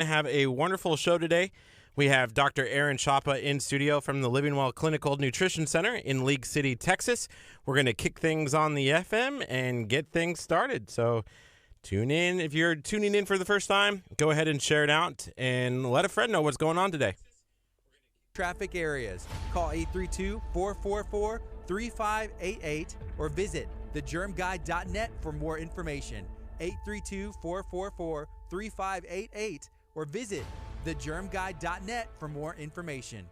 Have a wonderful show today. We have Dr. Aaron Chapa in studio from the Living Well Clinical Nutrition Center in League City, Texas. We're going to kick things on the FM and get things started. So tune in. If you're tuning in for the first time, go ahead and share it out and let a friend know what's going on today. Traffic areas. Call 832-444-3588 or visit thegermguide.net for more information. 832-444-3588 or visit thegermguide.net for more information.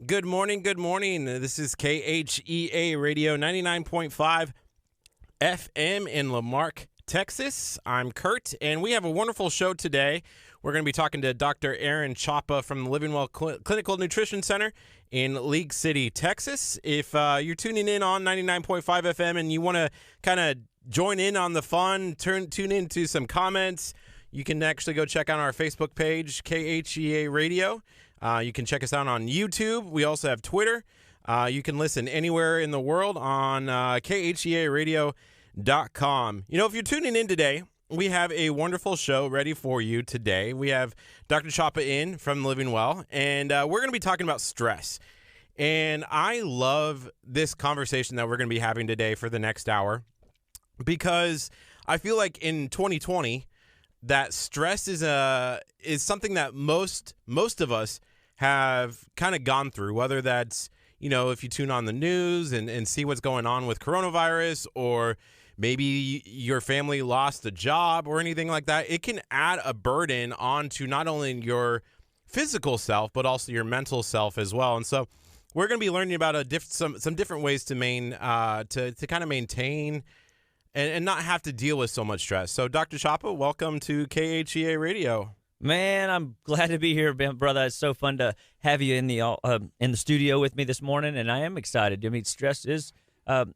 Good morning. This is KHEA Radio 99.5 FM in Lamarck, Texas. I'm Kurt, and we have a wonderful show today. We're going to be talking to Dr. Aaron Chapa from the Living Well Clinical Nutrition Center in League City, Texas. If you're tuning in on 99.5 FM and you want to kind of join in on the fun, tune into some comments, you can actually go check out our Facebook page, KHEA Radio. You can check us out on YouTube. We also have Twitter. You can listen anywhere in the world on KHEARadio.com. You know, if you're tuning in today, we have a wonderful show ready for you today. We have Dr. Chapa in from Living Well, and we're going to be talking about stress. And I love this conversation that we're going to be having today for the next hour because I feel like in 2020, that stress is something that most of us have kind of gone through, whether that's, you know, if you tune on the news and see what's going on with coronavirus, or maybe your family lost a job or anything like that. It can add a burden onto not only your physical self, but also your mental self as well. And so we're going to be learning about some different ways to kind of maintain and not have to deal with so much stress. So, Dr. Chapa, welcome to KHEA Radio. Man, I'm glad to be here, brother. It's so fun to have you in the studio with me this morning, and I am excited. I mean, stress is a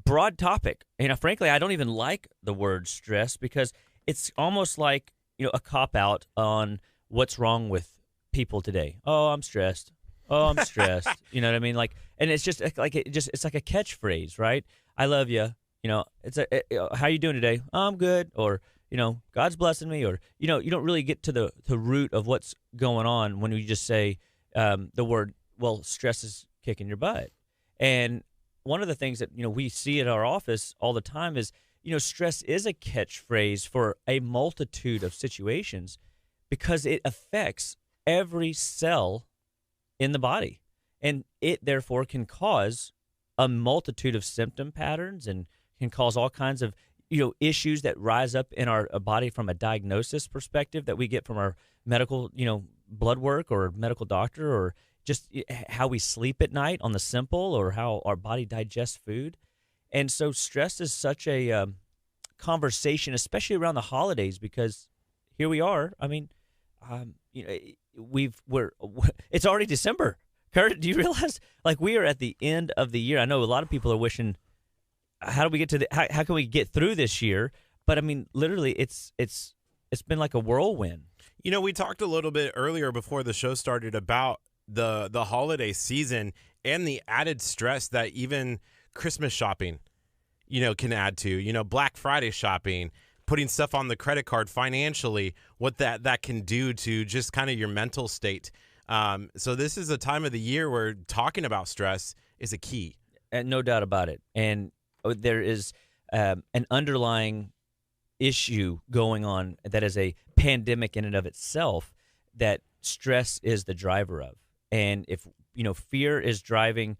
broad topic. You know, frankly, I don't even like the word stress because it's almost like, you know, a cop-out on what's wrong with people today. Oh, I'm stressed. Oh, I'm stressed. You know what I mean? Like, and it's just like it's like a catchphrase, right? I love you. You know, how you doing today? Oh, I'm good. Or, you know, God's blessing me. Or, you know, you don't really get to the root of what's going on when you just say the word, well, stress is kicking your butt. And one of the things that, you know, we see at our office all the time is, you know, stress is a catchphrase for a multitude of situations because it affects every cell in the body. And it, therefore, can cause a multitude of symptom patterns and can cause all kinds of, you know, issues that rise up in our body from a diagnosis perspective that we get from our medical, you know, blood work or medical doctor, or just how we sleep at night on the simple, or how our body digests food. And so stress is such a conversation, especially around the holidays, because here we are. I mean, you know, it's already December. Kurt, do you realize, like, we are at the end of the year? I know a lot of people are wishing, how do we get to how can we get through this year? But I mean, literally, it's been like a whirlwind. You know, we talked a little bit earlier before the show started about the holiday season and the added stress that even Christmas shopping, you know, can add to. You know, Black Friday shopping, putting stuff on the credit card financially, what that can do to just kind of your mental state. So this is a time of the year where talking about stress is a key. And no doubt about it. And there is an underlying issue going on that is a pandemic in and of itself that stress is the driver of. And if, you know, fear is driving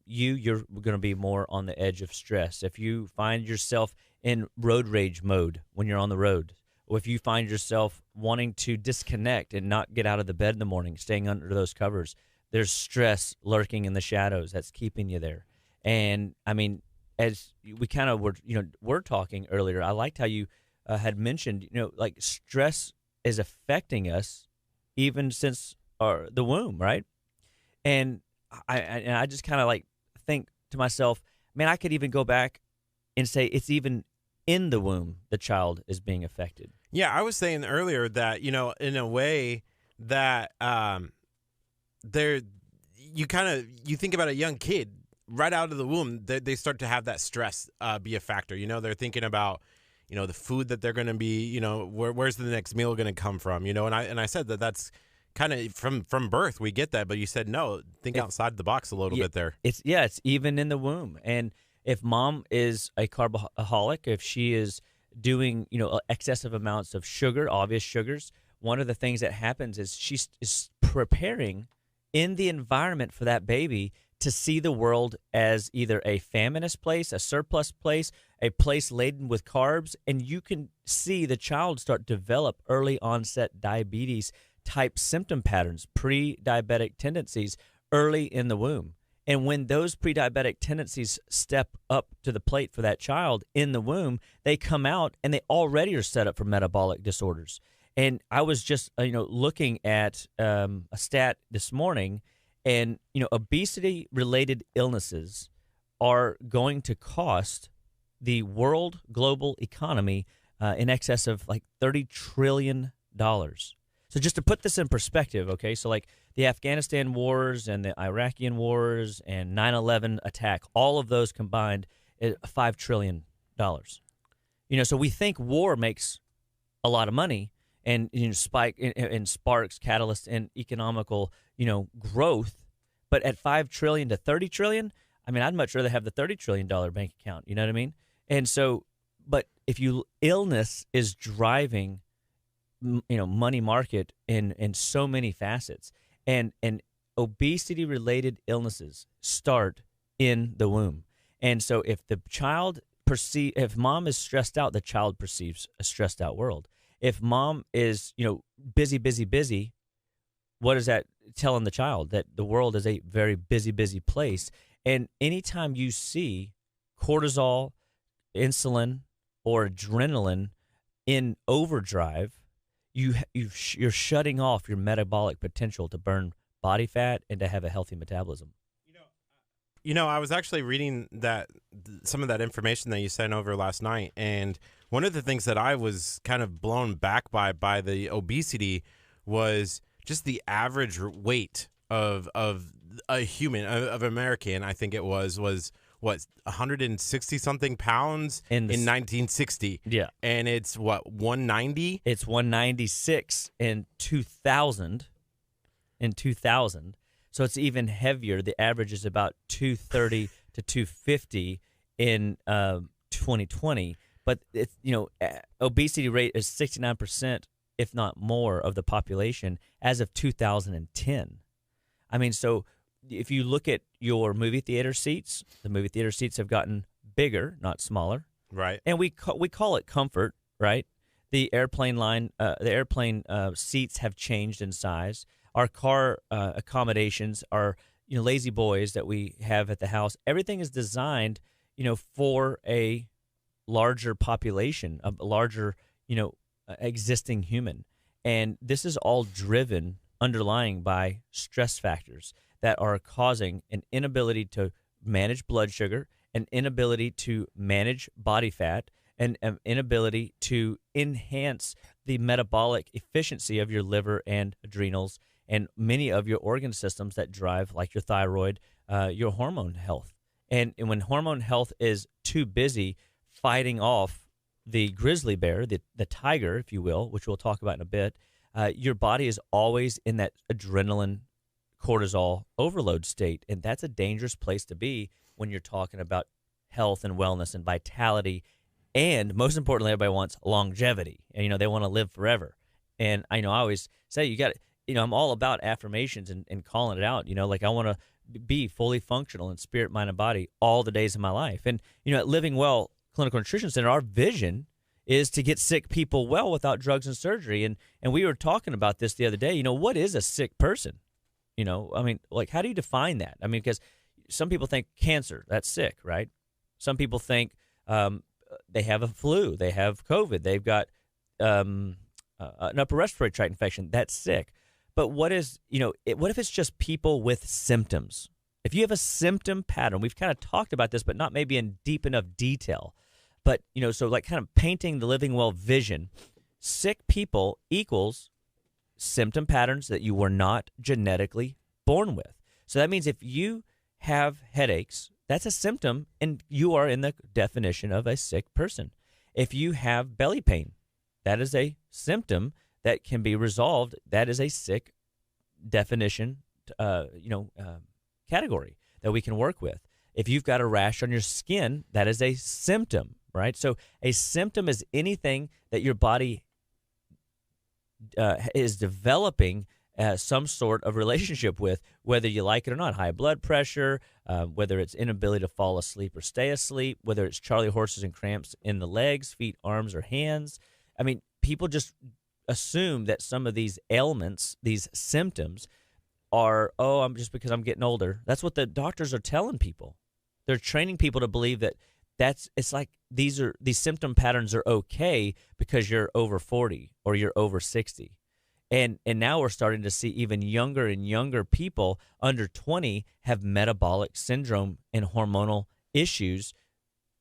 you're going to be more on the edge of stress. If you find yourself in road rage mode when you're on the road, or if you find yourself wanting to disconnect and not get out of the bed in the morning, staying under those covers, there's stress lurking in the shadows that's keeping you there. And I mean, as we kind of were talking earlier, I liked how you had mentioned, you know, like stress is affecting us even since the womb, right? And I just kind of like think to myself, man, I could even go back and say it's even in the womb the child is being affected. Yeah, I was saying earlier that, you know, in a way that you think about a young kid right out of the womb, they start to have that stress be a factor. You know, they're thinking about, the food that they're going to be, where's the next meal going to come from, and I said that's kind of from birth we get that, but you said no, think outside the box a little bit there. It's even in the womb. And if mom is a carboholic, if she is doing excessive amounts of sugar, obvious sugars, one of the things that happens is she is preparing in the environment for that baby to see the world as either a famineous place, a surplus place, a place laden with carbs, and you can see the child start to develop early onset diabetes type symptom patterns, pre-diabetic tendencies early in the womb. And when those pre-diabetic tendencies step up to the plate for that child in the womb, they come out and they already are set up for metabolic disorders. And I was just looking at a stat this morning, and obesity-related illnesses are going to cost the world global economy in excess of like $30 trillion. So just to put this in perspective, okay, so like the Afghanistan wars and the Iraqi wars and 9/11 attack, all of those combined, $5 trillion. So we think war makes a lot of money and spike and sparks catalysts and economical growth, but at $5 trillion to $30 trillion, I mean, I'd much rather have the $30 trillion bank account. You know what I mean? And so, but if illness is driving money market in so many facets, and obesity related illnesses start in the womb. And so if if mom is stressed out, the child perceives a stressed out world. If mom is busy, what is that telling the child? That the world is a very busy place. And anytime you see cortisol, insulin, or adrenaline in overdrive, you're shutting off your metabolic potential to burn body fat and to have a healthy metabolism. I was actually reading some of that information that you sent over last night, and one of the things that I was kind of blown back by the obesity was just the average weight of a human, of American. I think it was what, 160 something pounds in 1960. Yeah. And it's what, 190? It's 196 in 2000. So it's even heavier. The average is about 230 to 250 in 2020. But it's, obesity rate is 69%, if not more, of the population as of 2010. I mean, so if you look at your movie theater seats, the movie theater seats have gotten bigger, not smaller. Right. And we call it comfort, right? The airplane seats have changed in size. Our car accommodations are, lazy boys that we have at the house. Everything is designed, for a larger population, a larger, existing human. And this is all driven underlying by stress factors that are causing an inability to manage blood sugar, an inability to manage body fat, and an inability to enhance the metabolic efficiency of your liver and adrenals and many of your organ systems that drive, like your thyroid, your hormone health. And when hormone health is too busy fighting off the grizzly bear, the tiger, if you will, which we'll talk about in a bit, your body is always in that adrenaline, cortisol overload state. And that's a dangerous place to be when you're talking about health and wellness and vitality. And most importantly, everybody wants longevity. And, they want to live forever. And I always say you got to, I'm all about affirmations and calling it out. Like I want to be fully functional in spirit, mind, and body all the days of my life. And, at Living Well Clinical Nutrition Center, our vision is to get sick people well without drugs and surgery. And we were talking about this the other day. What is a sick person? How do you define that? Because some people think cancer, that's sick, right? Some people think they have a flu, they have COVID, they've got an upper respiratory tract infection, that's sick. But what is, what if it's just people with symptoms? If you have a symptom pattern, we've kind of talked about this, but not maybe in deep enough detail. But, so like kind of painting the Living Well vision, sick people equals symptom patterns that you were not genetically born with. So that means if you have headaches, that's a symptom, and you are in the definition of a sick person. If you have belly pain, that is a symptom that can be resolved. That is a sick definition, category that we can work with. If you've got a rash on your skin, that is a symptom, right? So a symptom is anything that your body is developing some sort of relationship with, whether you like it or not. High blood pressure, whether it's inability to fall asleep or stay asleep, whether it's Charlie horses and cramps in the legs, feet, arms, or hands. I mean, people just assume that some of these ailments, these symptoms, are, I'm just because I'm getting older. That's what the doctors are telling people. They're training people to believe that it's like these symptom patterns are okay because you're over 40 or you're over 60. And now we're starting to see even younger and younger people under 20 have metabolic syndrome and hormonal issues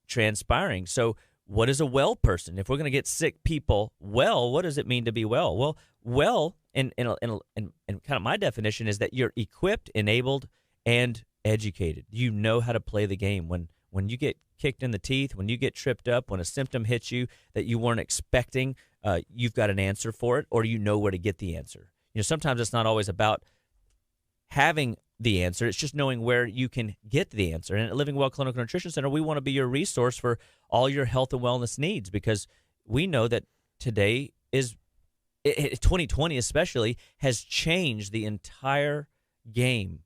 transpiring. So what is a well person? If we're going to get sick people well, what does it mean to be well? Well, and kind of my definition is that you're equipped, enabled, and educated. You know how to play the game. When you get kicked in the teeth, when you get tripped up, when a symptom hits you that you weren't expecting, you've got an answer for it, or you know where to get the answer. Sometimes it's not always about having the answer. It's just knowing where you can get the answer. And at Living Well Clinical Nutrition Center, we want to be your resource for all your health and wellness needs, because we know that today 2020 especially, has changed the entire game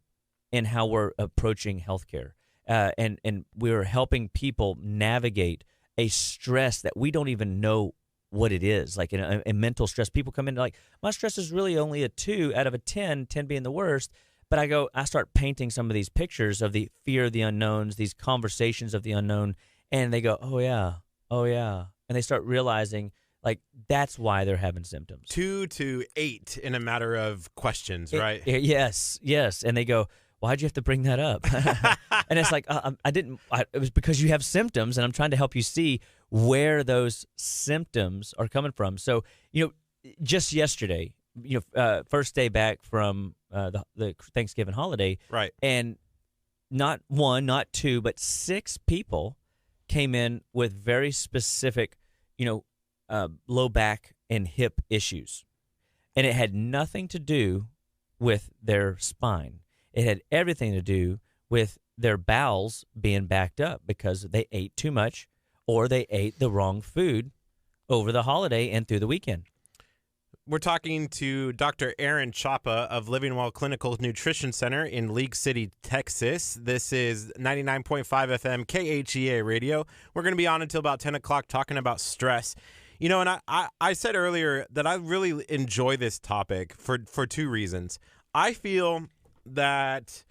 in how we're approaching healthcare. And we're helping people navigate a stress that we don't even know what it is, like a mental stress. People come in like, my stress is really only a 2 out of a 10 being the worst. But I start painting some of these pictures of the fear of the unknowns, these conversations of the unknown, and they go, oh yeah. And they start realizing, like, that's why they're having symptoms. 2 to 8 in a matter of questions, right? Yes. And they go, why'd you have to bring that up? And it's like, it was because you have symptoms, and I'm trying to help you see where those symptoms are coming from. So, just yesterday, first day back from the Thanksgiving holiday, right? And not 1, not 2, but 6 people came in with very specific, low back and hip issues, and it had nothing to do with their spine. It had everything to do with their bowels being backed up because they ate too much or they ate the wrong food over the holiday and through the weekend. We're talking to Dr. Aaron Chapa of Living Well Clinical Nutrition Center in League City, Texas. This is 99.5 FM KHEA Radio. We're going to be on until about 10 o'clock talking about stress. And I said earlier that I really enjoy this topic for 2 reasons. I feel that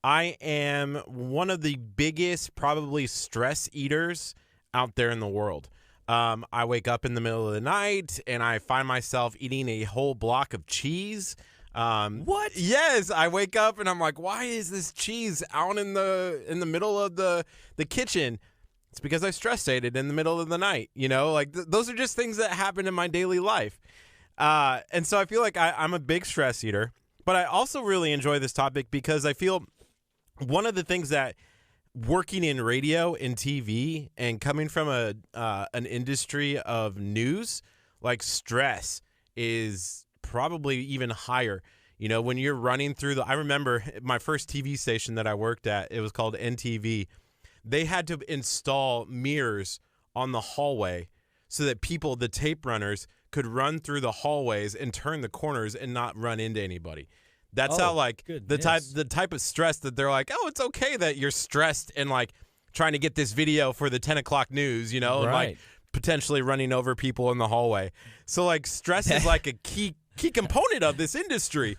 I am one of the biggest probably stress eaters out there in the world. I wake up in the middle of the night and I find myself eating a whole block of cheese. What? Yes, I wake up and I'm like, why is this cheese out in the middle of the kitchen? It's because I stress ate it in the middle of the night. Those are just things that happen in my daily life. And so I feel like I'm a big stress eater, but I also really enjoy this topic because I feel one of the things that working in radio and TV and coming from an industry of news, like, stress is probably even higher. When you're running through I remember my first TV station that I worked at, it was called NTV. They had to install mirrors on the hallway so that the tape runners, could run through the hallways and turn the corners and not run into anybody. That's how, like, the type of stress that they're like, it's okay that you're stressed and, like, trying to get this video for the 10 o'clock news, and, like, potentially running over people in the hallway. So, like, stress is, like, a key component of this industry.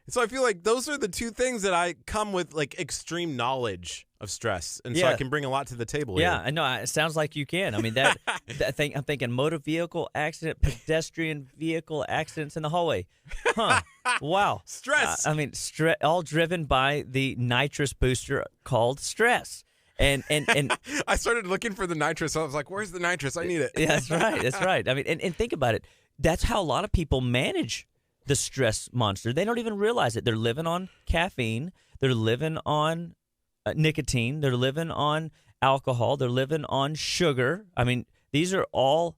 So I feel like those are the 2 things that I come with, like, extreme knowledge of stress, and so I can bring a lot to the table. Yeah, I know. It sounds like you can. I mean, I'm thinking motor vehicle accident, pedestrian vehicle accidents in the hallway. Huh. Wow. Stress. All driven by the nitrous booster called stress. And I started looking for the nitrous. I was like, where's the nitrous? I need it. Yeah, that's right. That's right. I mean, and think about it. That's how a lot of people manage the stress monster. They don't even realize it. They're living on caffeine. They're living on nicotine. They're living on alcohol. They're living on sugar. I mean, These are all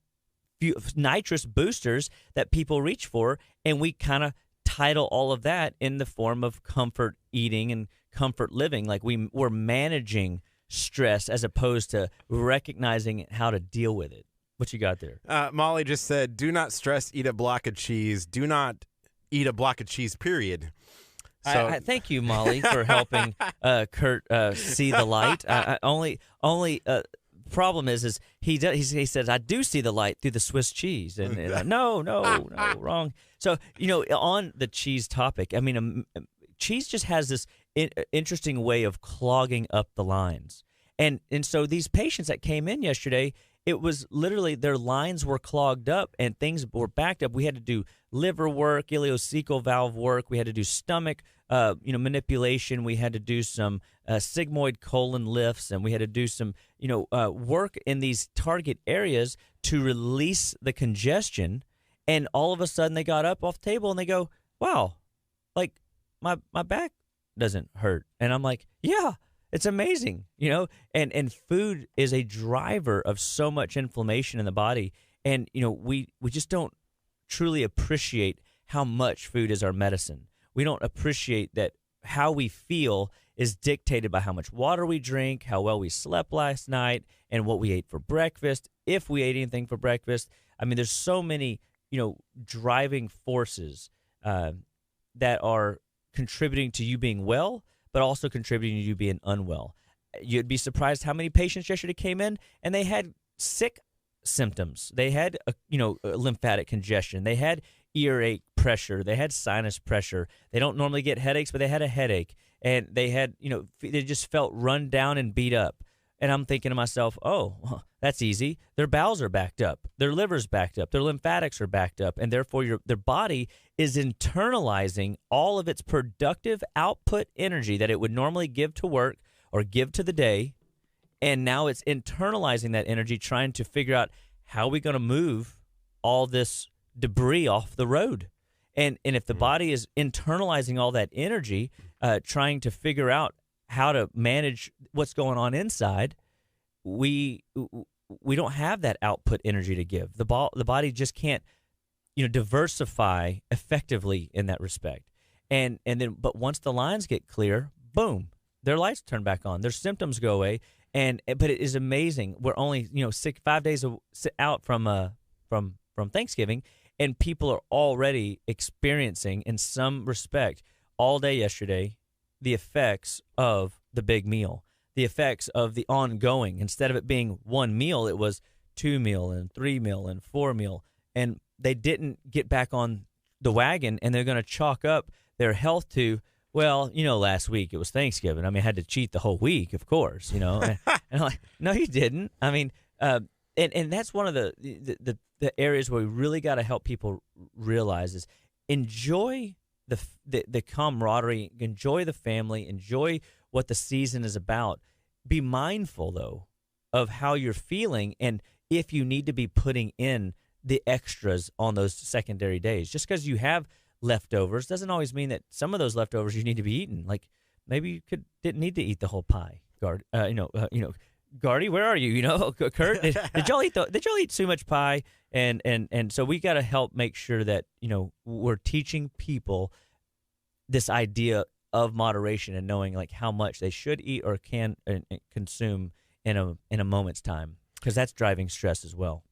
nitrous boosters that people reach for, and we kind of title all of that in the form of comfort eating and comfort living. Like we're managing stress as opposed to recognizing how to deal with it. What you got there? Molly just said, do not stress, eat a block of cheese. Do not eat a block of cheese, period. So I thank you, Molly, for helping Kurt see the light. Only problem is he says, I do see the light through the Swiss cheese. And no, wrong. So, on the cheese topic, I mean, cheese just has this interesting way of clogging up the lines. And so these patients that came in yesterday, it was literally their lines were clogged up and things were backed up. We had to do liver work, ileocecal valve work. We had to do stomach, manipulation. We had to do some sigmoid colon lifts, and we had to do some, work in these target areas to release the congestion. And all of a sudden, they got up off the table and they go, "Wow, like my back doesn't hurt." And I'm like, "Yeah." It's amazing, and food is a driver of so much inflammation in the body. And, we just don't truly appreciate how much food is our medicine. We don't appreciate that how we feel is dictated by how much water we drink, how well we slept last night, and what we ate for breakfast, if we ate anything for breakfast. I mean, there's so many, driving forces that are contributing to you being well, but also contributing to you being unwell. You'd be surprised how many patients yesterday came in and they had sick symptoms. They had, lymphatic congestion. They had earache pressure. They had sinus pressure. They don't normally get headaches, but they had a headache. And they had, they just felt run down and beat up. And I'm thinking to myself, oh, that's easy. Their bowels are backed up. Their liver's backed up. Their lymphatics are backed up. And therefore, their body is internalizing all of its productive output energy that it would normally give to work or give to the day. And now it's internalizing that energy, trying to figure out how are we going to move all this debris off the road. And if the body is internalizing all that energy, trying to figure out how to manage what's going on inside, we don't have that output energy to give. The body just can't, diversify effectively in that respect. But once the lines get clear, boom, their lights turn back on, their symptoms go away. But it is amazing. We're only 5 days out from Thanksgiving, and people are already experiencing, in some respect, all day yesterday, the effects of the big meal, the effects of the ongoing. Instead of it being one meal, it was 2 meal and 3 meal and 4 meal. And they didn't get back on the wagon, and they're going to chalk up their health to, well, last week it was Thanksgiving. I mean, I had to cheat the whole week, of course, and I'm like, no, you didn't. I mean, and that's one of the areas where we really got to help people realize is enjoy the camaraderie, enjoy the family, enjoy what the season is about. Be mindful, though, of how you're feeling and if you need to be putting in the extras on those secondary days. Just because you have leftovers doesn't always mean that some of those leftovers you need to be eating. Like maybe you didn't need to eat the whole pie. Gardy, where are you? Kurt, did y'all eat too much pie? And so we got to help make sure that we're teaching people this idea of moderation and knowing like how much they should eat or can consume in a moment's time, because that's driving stress as well.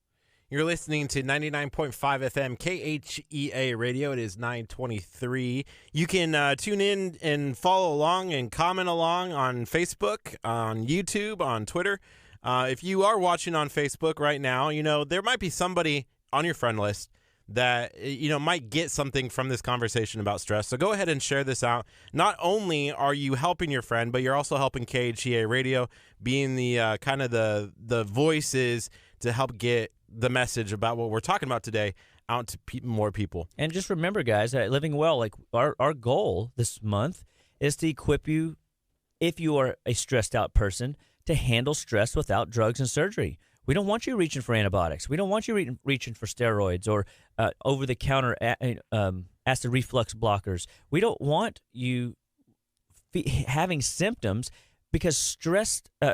You're listening to 99.5 FM KHEA Radio. It is 9:23. You can tune in and follow along and comment along on Facebook, on YouTube, on Twitter. If you are watching on Facebook right now, there might be somebody on your friend list that, might get something from this conversation about stress. So go ahead and share this out. Not only are you helping your friend, but you're also helping KHEA Radio, being the kind of the voices to help get the message about what we're talking about today out to more people. And just remember, guys, at Living Well, like our goal this month is to equip you, if you are a stressed out person, to handle stress without drugs and surgery. We don't want you reaching for antibiotics. We don't want you reaching for steroids or over-the-counter acid reflux blockers. We don't want you having symptoms, because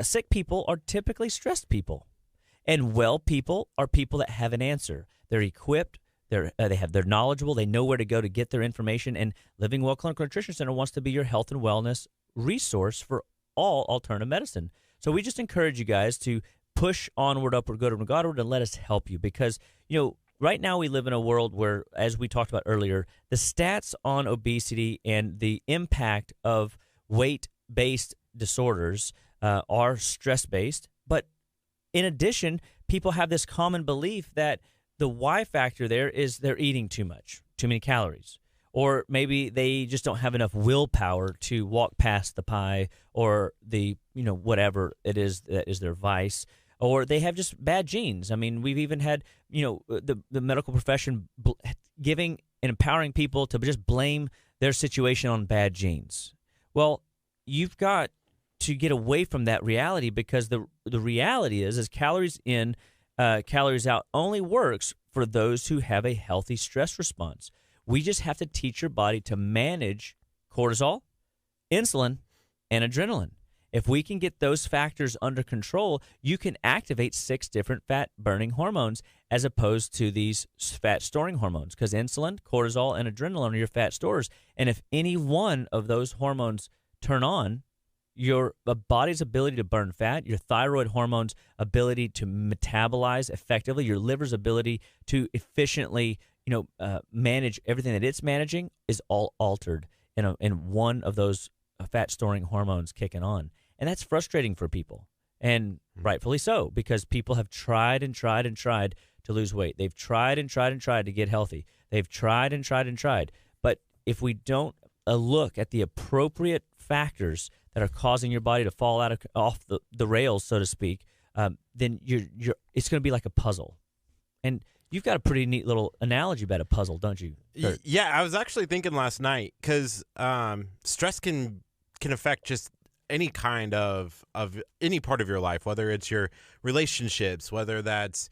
sick people are typically stressed people. And well people are people that have an answer. They're equipped. They're knowledgeable. They know where to go to get their information. And Living Well Clinical Nutrition Center wants to be your health and wellness resource for all alternative medicine. So we just encourage you guys to push onward, upward, goodward, Godward, and let us help you. Because, right now we live in a world where, as we talked about earlier, the stats on obesity and the impact of weight-based disorders are stress-based. But in addition, people have this common belief that the Y factor there is they're eating too much, too many calories. Or maybe they just don't have enough willpower to walk past the pie or the, whatever it is that is their vice. Or they have just bad genes. I mean, we've even had, the medical profession giving and empowering people to just blame their situation on bad genes. Well, you've got to get away from that reality, because the reality is calories in, calories out only works for those who have a healthy stress response. We just have to teach your body to manage cortisol, insulin, and adrenaline. If we can get those factors under control, you can activate 6 different fat-burning hormones as opposed to these fat-storing hormones, because insulin, cortisol, and adrenaline are your fat stores. And if any one of those hormones turn on, your body's ability to burn fat, your thyroid hormone's ability to metabolize effectively, your liver's ability to efficiently manage everything that it's managing is all altered in one of those fat-storing hormones kicking on. And that's frustrating for people, and rightfully so, because people have tried and tried and tried to lose weight. They've tried and tried and tried to get healthy. They've tried and tried and tried. But if we don't look at the appropriate factors that are causing your body to fall off the rails, so to speak, then it's going to be like a puzzle. And you've got a pretty neat little analogy about a puzzle, don't you, Kurt? Yeah, I was actually thinking last night, because stress can affect just any kind of any part of your life, whether it's your relationships, whether that's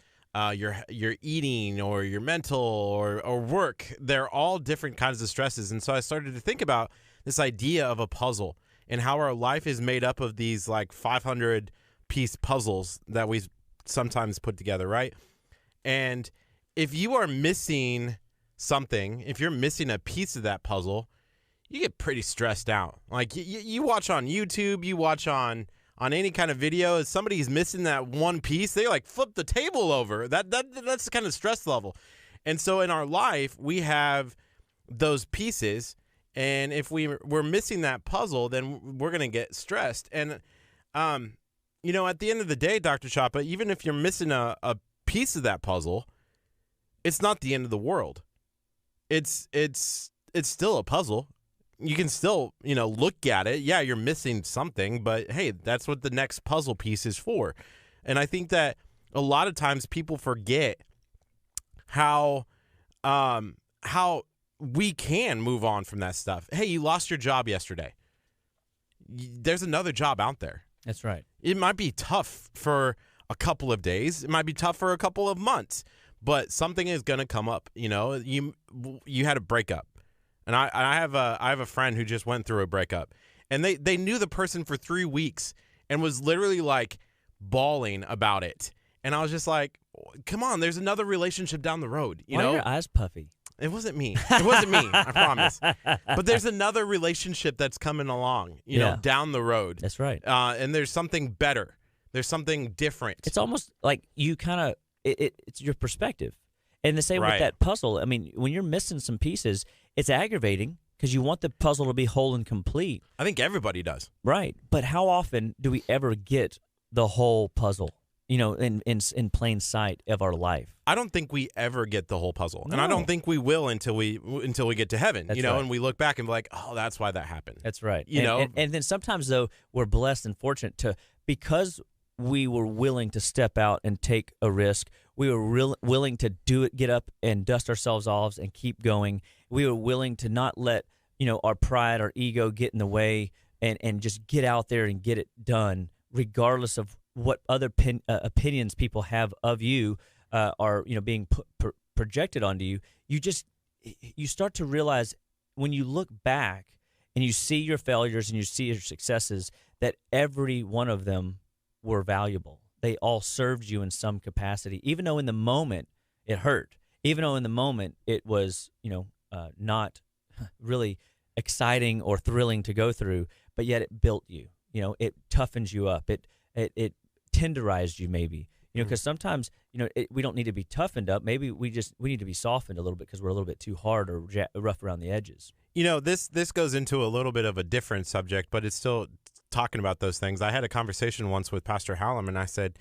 your eating or your mental or work. They're all different kinds of stresses. And so I started to think about this idea of a puzzle and how our life is made up of these like 500-piece puzzles that we sometimes put together, right? And if you are missing something, if you're missing a piece of that puzzle, you get pretty stressed out. Like you watch on YouTube, you watch on any kind of video, if somebody's missing that one piece, they like flip the table over. That's the kind of stress level. And so in our life, we have those pieces, and if we're missing that puzzle, then we're going to get stressed. And at the end of the day, Dr. Chapa, even if you're missing a piece of that puzzle, it's not the end of the world. It's still a puzzle. You can still, look at it. Yeah, you're missing something, but hey, that's what the next puzzle piece is for. And I think that a lot of times people forget how we can move on from that stuff. Hey, you lost your job yesterday. There's another job out there. That's right. It might be tough for a couple of days. It might be tough for a couple of months, but something is going to come up. You had a breakup. And I have a friend who just went through a breakup, and they knew the person for 3 weeks and was literally like bawling about it. And I was just like, come on, there's another relationship down the road. Why are your eyes puffy? It wasn't me. It wasn't me. I promise. But there's another relationship that's coming along, down the road. That's right. And there's something better. There's something different. It's almost like you kind of it's your perspective. And the same with that puzzle. I mean, when you're missing some pieces, it's aggravating because you want the puzzle to be whole and complete. I think everybody does. Right. But how often do we ever get the whole puzzle, in plain sight of our life? I don't think we ever get the whole puzzle. No. And I don't think we will until we get to heaven, That's right. And we look back and be like, oh, that's why that happened. That's right. And then sometimes, though, we're blessed and fortunate because we were willing to step out and take a risk. We were willing to do it, get up and dust ourselves off and keep going. We were willing to not let, our pride, our ego get in the way and just get out there and get it done, regardless of what other opinions people have of you are, being projected onto you. You start to realize when you look back and you see your failures and you see your successes that every one of them were valuable. they all served you in some capacity, even though in the moment it hurt, even though in the moment it was, not really exciting or thrilling to go through, but yet it built you. It toughens you up. It tenderized you, maybe. Because sometimes, we don't need to be toughened up. Maybe we need to be softened a little bit because we're a little bit too hard or rough around the edges. This goes into a little bit of a different subject, but it's still talking about those things. I had a conversation once with Pastor Hallam, and I said,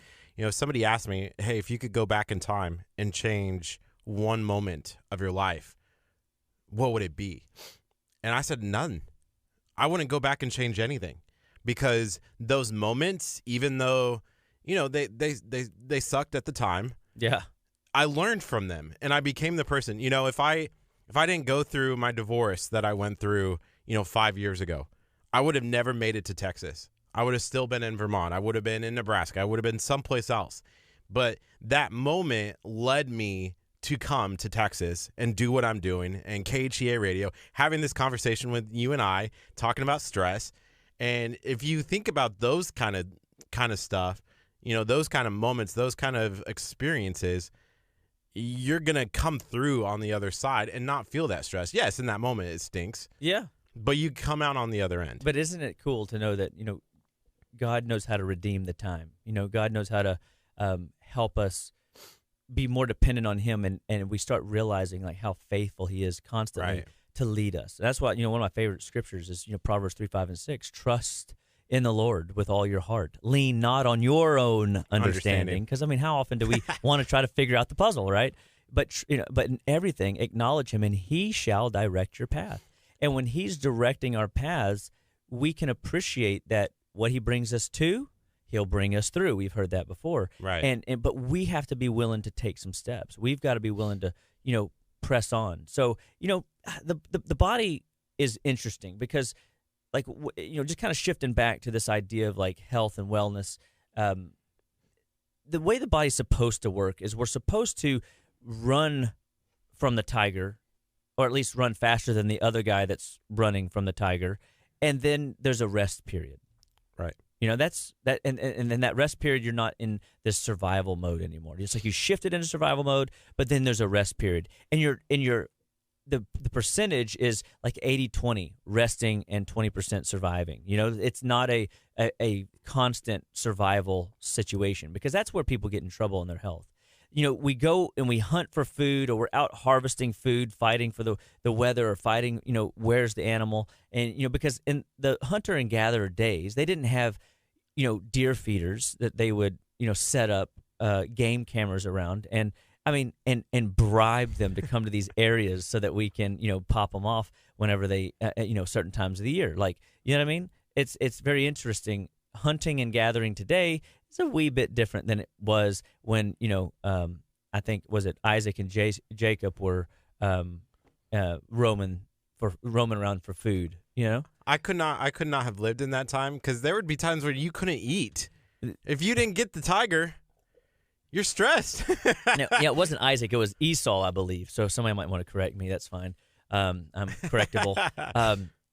somebody asked me, hey, if you could go back in time and change one moment of your life, what would it be? And I said, none. I wouldn't go back and change anything, because those moments, even though, they sucked at the time. Yeah. I learned from them, and I became the person. If I didn't go through my divorce that I went through, 5 years ago, I would have never made it to Texas. I would have still been in Vermont. I would have been in Nebraska. I would have been someplace else. But that moment led me to come to Texas and do what I'm doing, and KHEA Radio, having this conversation with you and I, talking about stress. And if you think about those kind of stuff, those kind of moments, those kind of experiences, you're going to come through on the other side and not feel that stress. Yes, in that moment it stinks. Yeah. But you come out on the other end. But isn't it cool to know that, God knows how to redeem the time. God knows how to help us be more dependent on him, and we start realizing like how faithful he is constantly to lead us. That's why, one of my favorite scriptures is, Proverbs 3:5-6. Trust in the Lord with all your heart. Lean not on your own understanding. Because, how often do we want to try to figure out the puzzle, right? But, but in everything, acknowledge him, and he shall direct your path. And when he's directing our paths, we can appreciate that what he brings us to, he'll bring us through. We've heard that before. Right. But we have to be willing to take some steps. We've got to be willing to, press on. So, the body is interesting because, like, just kind of shifting back to this idea of like health and wellness, the way the body's supposed to work is we're supposed to run from the tiger, or at least run faster than the other guy that's running from the tiger, and then there's a rest period. Right. That's that, and then that rest period, you're not in this survival mode anymore. It's like you shifted into survival mode, but then there's a rest period, and the percentage is like 80-20 resting and 20% surviving. It's not a constant survival situation, because that's where people get in trouble in their health. We go and we hunt for food, or we're out harvesting food, fighting for the weather, or fighting, where's the animal. And, because in the hunter and gatherer days, they didn't have, deer feeders that they would, set up game cameras around and bribe them to come to these areas so that we can, pop them off whenever they, certain times of the year. Like, you know what I mean? It's very interesting. Hunting and gathering today is a wee bit different than it was when, I think, was it Isaac and Jacob were roaming around for food, I could not have lived in that time, because there would be times where you couldn't eat. If you didn't get the tiger, you're stressed. No, it wasn't Isaac. It was Esau, I believe. So somebody might want to correct me. That's fine. I'm correctable.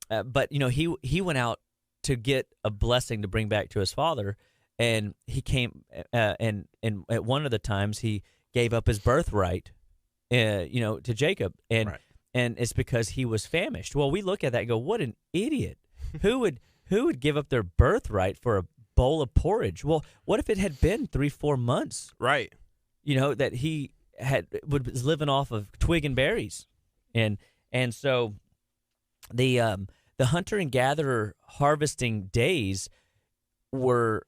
But, he went out to get a blessing to bring back to his father, and he came, and at one of the times he gave up his birthright, to Jacob, and it's because he was famished. Well, we look at that and go, what an idiot! Who would give up their birthright for a bowl of porridge? Well, what if it had been 3-4 months? Right. That he was living off of twig and berries, and so the hunter and gatherer harvesting days were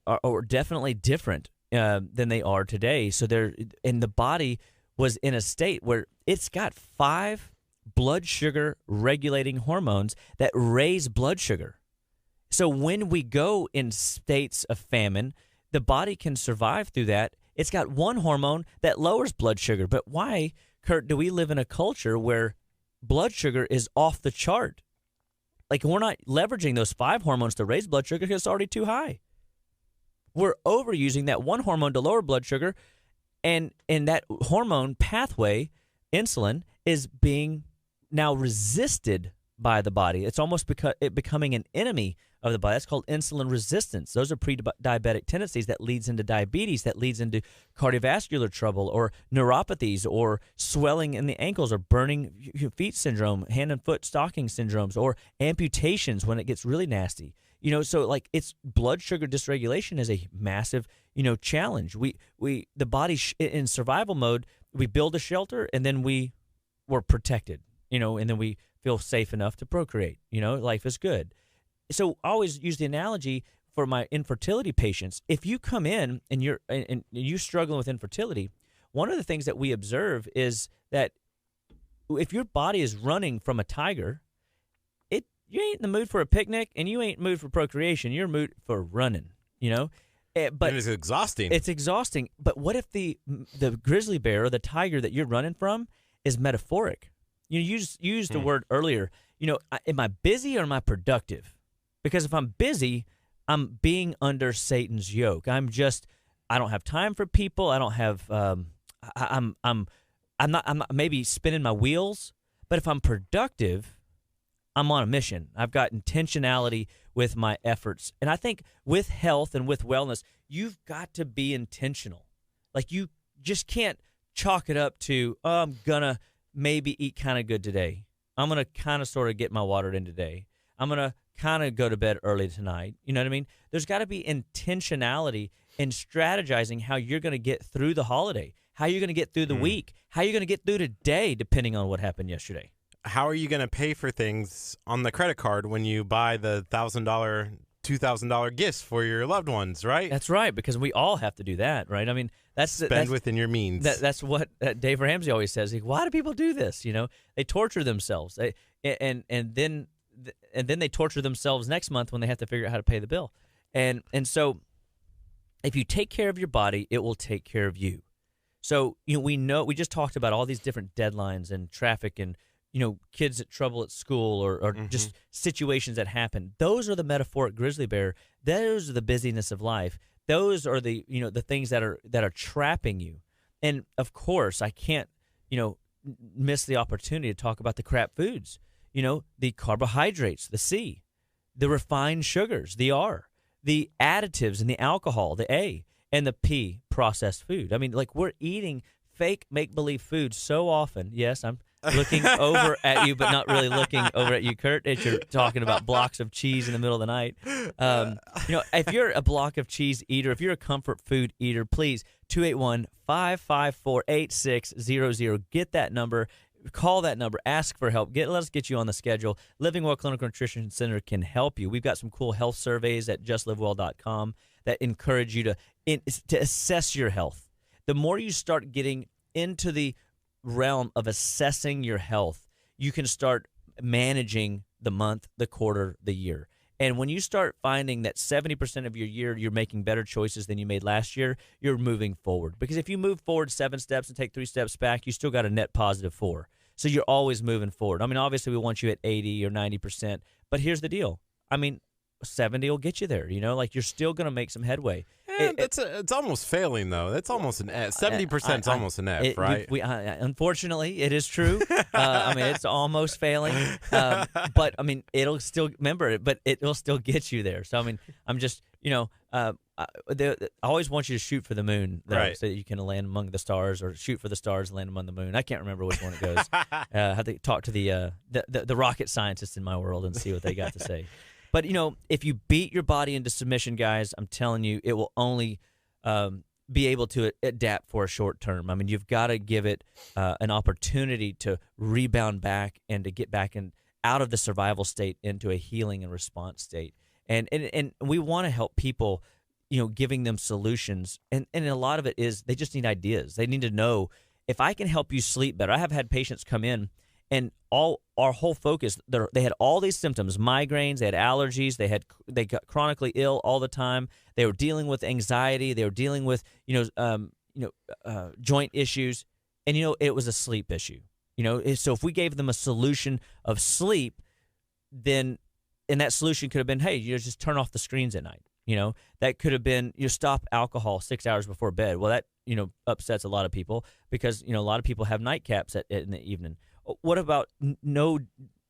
definitely different than they are today. So the body was in a state where it's got 5 blood sugar regulating hormones that raise blood sugar. So when we go in states of famine, the body can survive through that. It's got one hormone that lowers blood sugar. But why, Kurt, do we live in a culture where blood sugar is off the chart? Like, we're not leveraging those 5 hormones to raise blood sugar because it's already too high. We're overusing that one hormone to lower blood sugar, and that hormone pathway, insulin, is being now resisted by the body. It's almost becoming an enemy of the body. That's called insulin resistance. Those are pre-diabetic tendencies that leads into diabetes, that leads into cardiovascular trouble or neuropathies or swelling in the ankles or burning feet syndrome, hand and foot stocking syndromes, or amputations when it gets really nasty. So like it's blood sugar dysregulation is a massive, challenge. The body in survival mode, we build a shelter and then we're protected, and then we feel safe enough to procreate. Life is good. So I always use the analogy for my infertility patients. If you come in and you're struggling with infertility, one of the things that we observe is that if your body is running from a tiger, you ain't in the mood for a picnic and you ain't in the mood for procreation. You're in the mood for running, But it's exhausting. It's exhausting. But what if the grizzly bear or the tiger that you're running from is metaphoric? You used the word earlier. Am I busy or am I productive? Because if I'm busy, I'm being under Satan's yoke. I don't have time for people. I don't have. I'm not maybe spinning my wheels. But if I'm productive, I'm on a mission. I've got intentionality with my efforts. And I think with health and with wellness, you've got to be intentional. Like you just can't chalk it up to, I'm going to maybe eat kind of good today. I'm going to kind of sort of get my water in today. I'm going to kind of go to bed early tonight. You know what I mean? There's got to be intentionality in strategizing how you're going to get through the holiday, how you're going to get through the week, how you're going to get through today, depending on what happened yesterday. How are you going to pay for things on the credit card when you buy the $1,000, $2,000 gifts for your loved ones, right? That's right, because we all have to do that, right? I mean, that's within your means. That's what Dave Ramsey always says. Why do people do this? They torture themselves, and then they torture themselves next month when they have to figure out how to pay the bill. And so, if you take care of your body, it will take care of you. So we just talked about all these different deadlines and traffic and kids at trouble at school or just situations that happen. Those are the metaphoric grizzly bear. Those are the busyness of life. Those are the the things that are trapping you. And of course, I can't miss the opportunity to talk about the crap foods. The carbohydrates, the C, the refined sugars, the R, the additives and the alcohol, the A, and the P, processed food. I mean, like we're eating fake make-believe food so often. Yes, I'm looking over at you, but not really looking over at you, Kurt, as you're talking about blocks of cheese in the middle of the night. If you're a block of cheese eater, if you're a comfort food eater, please, 281-554-8600. Get that number. Call that number. Ask for help. Let us get you on the schedule. Living Well Clinical Nutrition Center can help you. We've got some cool health surveys at justlivewell.com that encourage you to assess your health. The more you start getting into the realm of assessing your health, you can start managing the month, the quarter, the year. And when you start finding that 70% of your year you're making better choices than you made last year, you're moving forward. Because if you move forward 7 steps and take 3 steps back, you still got a net positive 4. So you're always moving forward. I mean, obviously we want you at 80 or 90%, but here's the deal. I mean, 70 will get you there, like you're still going to make some headway. It's almost failing, though. That's almost an F. 70% is almost an F, right? Unfortunately, it is true. I mean, it's almost failing. But, I mean, it'll still, remember it, but it will still get you there. So, I mean, I'm just, I always want you to shoot for the moon, though, right, so that you can land among the stars, or shoot for the stars and land among the moon. I can't remember which one it goes. I have to talk to the rocket scientists in my world and see what they got to say. But, if you beat your body into submission, guys, I'm telling you, it will only be able to adapt for a short term. I mean, you've got to give it an opportunity to rebound back and to get back out of the survival state into a healing and response state. And we want to help people, giving them solutions. And a lot of it is they just need ideas. They need to know, if I can help you sleep better. I have had patients come in, and our whole focus, they had all these symptoms: migraines, they had allergies, they got chronically ill all the time. They were dealing with anxiety, they were dealing with joint issues, and it was a sleep issue. So if we gave them a solution of sleep, then that solution could have been, hey, just turn off the screens at night. That could have been, stop alcohol 6 hours before bed. Well, that upsets a lot of people, because a lot of people have nightcaps in the evening. What about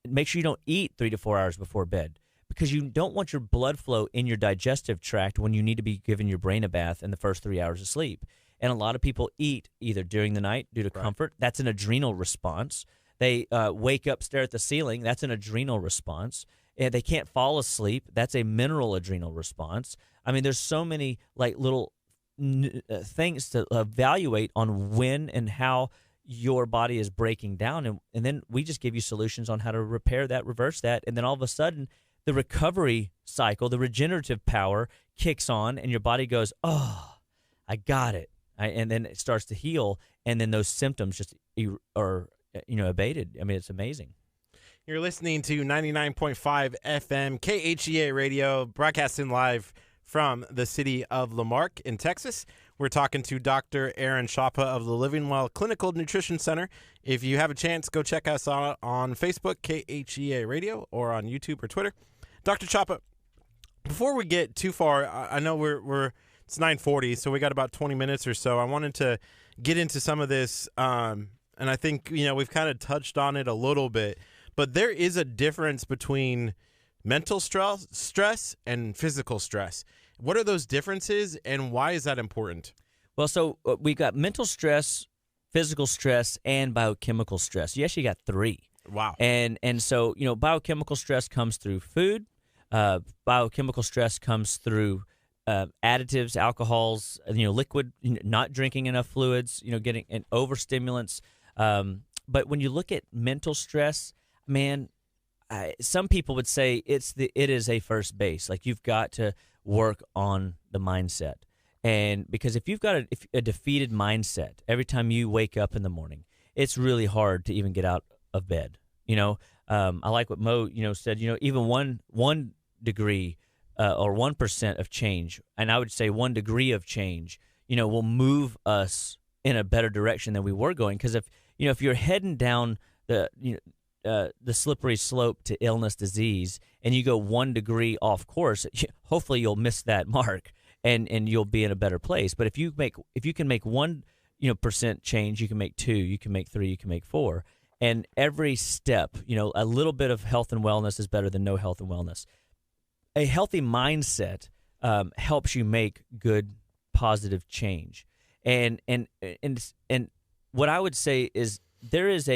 make sure you don't eat 3 to 4 hours before bed? because you don't want your blood flow in your digestive tract when you need to be giving your brain a bath in the first 3 hours of sleep. And a lot of people eat either during the night due to comfort. That's an adrenal response. They wake up, stare at the ceiling. That's an adrenal response. And they can't fall asleep. That's a mineral adrenal response. I mean, there's so many like little things to evaluate on when and how your body is breaking down. And then we just give you solutions on how to repair that, reverse that. And then all of a sudden, the recovery cycle, the regenerative power kicks on, and your body goes, oh, I got it. And then it starts to heal, and then those symptoms just are abated. I mean, it's amazing. You're listening to 99.5 FM KHEA Radio, broadcasting live from the city of Lamarck in Texas. We're talking to Dr. Aaron Chapa of the Living Well Clinical Nutrition Center. If you have a chance, go check us out on Facebook, KHEA Radio, or on YouTube or Twitter. Dr. Chapa, before we get too far, I know it's 9:40, so we got about 20 minutes or so. I wanted to get into some of this, and I think we've kind of touched on it a little bit, but there is a difference between mental stress and physical stress. What are those differences, and why is that important? Well, so we got mental stress, physical stress, and biochemical stress. You actually got three. Wow. And so biochemical stress comes through food. Biochemical stress comes through additives, alcohols, liquid, not drinking enough fluids, getting and overstimulants. But when you look at mental stress, man, some people would say it is a first base. Like you've got to work on the mindset. And because if you've got a defeated mindset every time you wake up in the morning, it's really hard to even get out of bed. I like what Mo, said, even one degree or 1% of change, and I would say 1 degree of change, will move us in a better direction than we were going. Because if you're heading down the slippery slope to illness, disease, and you go 1 degree off course, hopefully you'll miss that mark and you'll be in a better place. But if you can make 1% change, you can make 2, you can make 3, you can make 4. And every step, a little bit of health and wellness is better than no health and wellness. A healthy mindset helps you make good, positive change. And what I would say is there is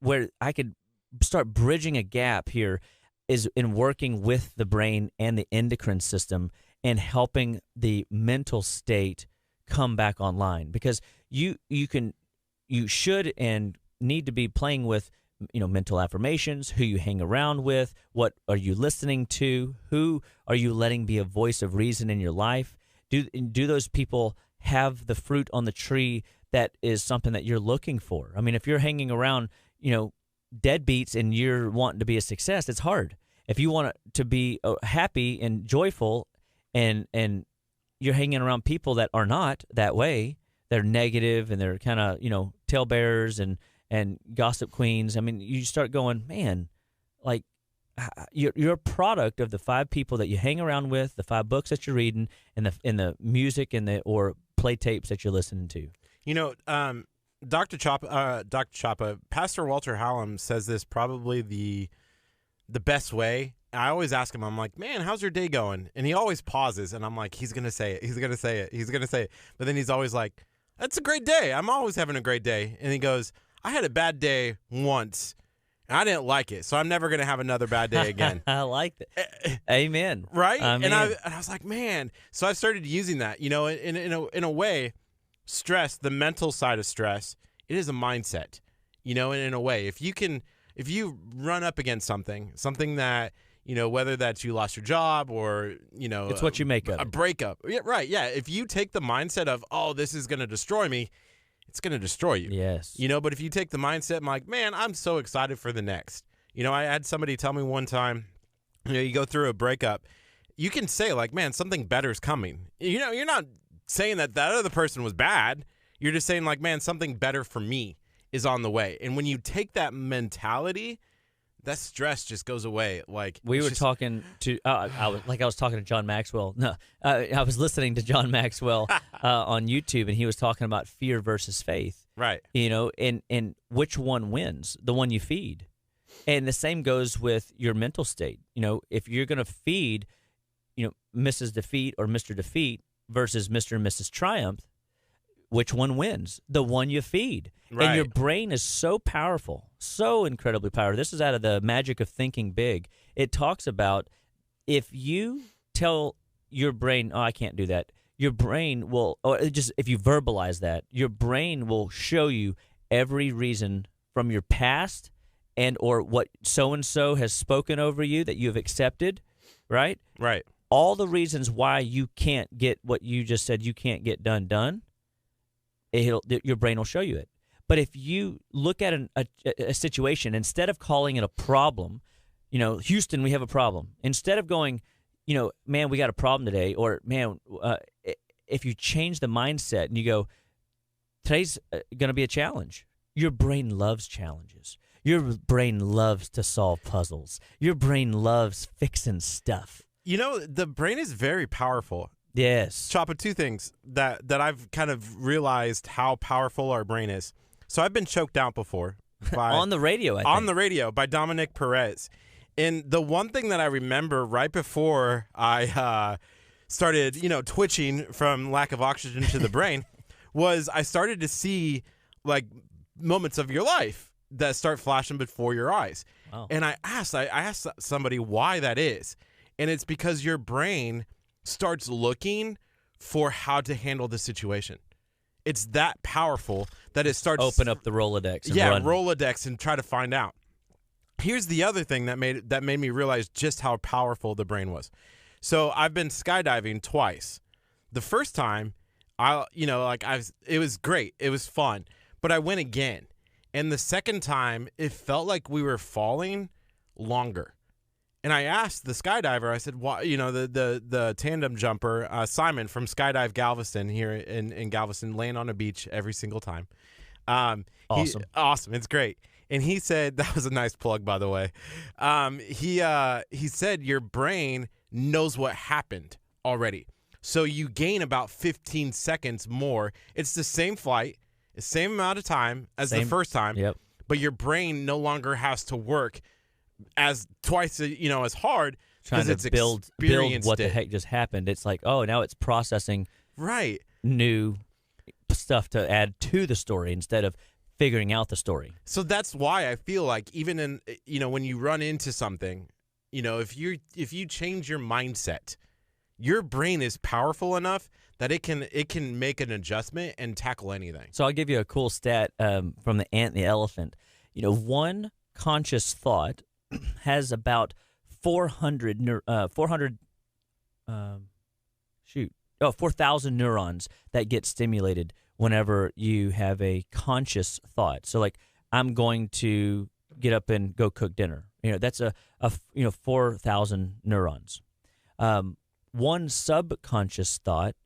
where I could start bridging a gap here is in working with the brain and the endocrine system and helping the mental state come back online, because you should and need to be playing with mental affirmations, who you hang around with, what are you listening to, who are you letting be a voice of reason in your life. Do those people have the fruit on the tree that is something that you're looking for? I mean, if you're hanging around deadbeats and you're wanting to be a success, it's hard. If you want to be happy and joyful and you're hanging around people that are not that way, they're negative and they're kind of talebearers and gossip queens, I mean, you start going, man, like you're a product of the 5 people that you hang around with, the 5 books that you're reading, and the music and or play tapes that you're listening to. Dr. Chapa, Pastor Walter Hallam says this probably the best way. I always ask him, I'm like, man, how's your day going? And he always pauses, and I'm like, he's going to say it. He's going to say it. He's going to say it. But then he's always like, that's a great day. I'm always having a great day. And he goes, I had a bad day once, and I didn't like it, so I'm never going to have another bad day again. I like that. Amen. Right? Amen. And I was like, man. So I started using that. In a way, stress, the mental side of stress, it is a mindset. In a way, if you run up against something that, whether that's you lost your job or, it's what you make of a breakup. Yeah, right. Yeah. If you take the mindset of, oh, this is going to destroy me, it's going to destroy you. Yes. But if you take the mindset, I'm like, man, I'm so excited for the next. I had somebody tell me one time, you go through a breakup, you can say like, man, something better is coming. You're not saying that other person was bad. You're just saying like, man, something better for me is on the way. And when you take that mentality, that stress just goes away. Like we were talking to, I was talking to John Maxwell. No, I was listening to John Maxwell on YouTube, and he was talking about fear versus faith. Right. And which one wins? The one you feed. And the same goes with your mental state. If you're going to feed, Mrs. Defeat or Mr. Defeat versus Mr. and Mrs. Triumph, which one wins? The one you feed. Right. And your brain is so powerful, so incredibly powerful. This is out of the Magic of Thinking Big. It talks about if you tell your brain, oh, I can't do that, your brain will, or just if you verbalize that, your brain will show you every reason from your past and or what so-and-so has spoken over you that you have accepted, right? Right. All the reasons why you can't get what you just said you can't get done, your brain will show you it. But if you look at a situation, instead of calling it a problem, Houston, we have a problem. Instead of going, man, we got a problem today, or man, if you change the mindset and you go, today's going to be a challenge. Your brain loves challenges. Your brain loves to solve puzzles. Your brain loves fixing stuff. The brain is very powerful. Yes. Chapa, two things that I've kind of realized how powerful our brain is. So I've been choked out before. On the radio, I think. On the radio by Dominic Perez. And the one thing that I remember right before I started, twitching from lack of oxygen to the brain was I started to see like moments of your life that start flashing before your eyes. Wow. And I asked somebody why that is. And it's because your brain starts looking for how to handle the situation. It's that powerful that it starts open up the Rolodex and run. Rolodex and try to find out. Here's the other thing that made me realize just how powerful the brain was. So I've been skydiving twice. The first time, it was great. It was fun. But I went again. And the second time, it felt like we were falling longer. And I asked the skydiver, I said, why, the tandem jumper, Simon from Skydive Galveston here in Galveston, laying on a beach every single time. Awesome. Awesome. It's great. And he said, that was a nice plug, by the way. He said your brain knows what happened already. So you gain about 15 seconds more. It's the same flight, the same amount of time as the first time. Yep. But your brain no longer has to work as twice, as hard trying because to it's build what the heck just happened. It's like, oh, now it's processing new stuff to add to the story instead of figuring out the story. So that's why I feel like even in when you run into something, if you change your mindset, your brain is powerful enough that it can make an adjustment and tackle anything. So I'll give you a cool stat from the ant and the elephant. One conscious thought has about 4,000 neurons that get stimulated whenever you have a conscious thought. So like, I'm going to get up and go cook dinner. That's a 4,000 neurons. One subconscious thought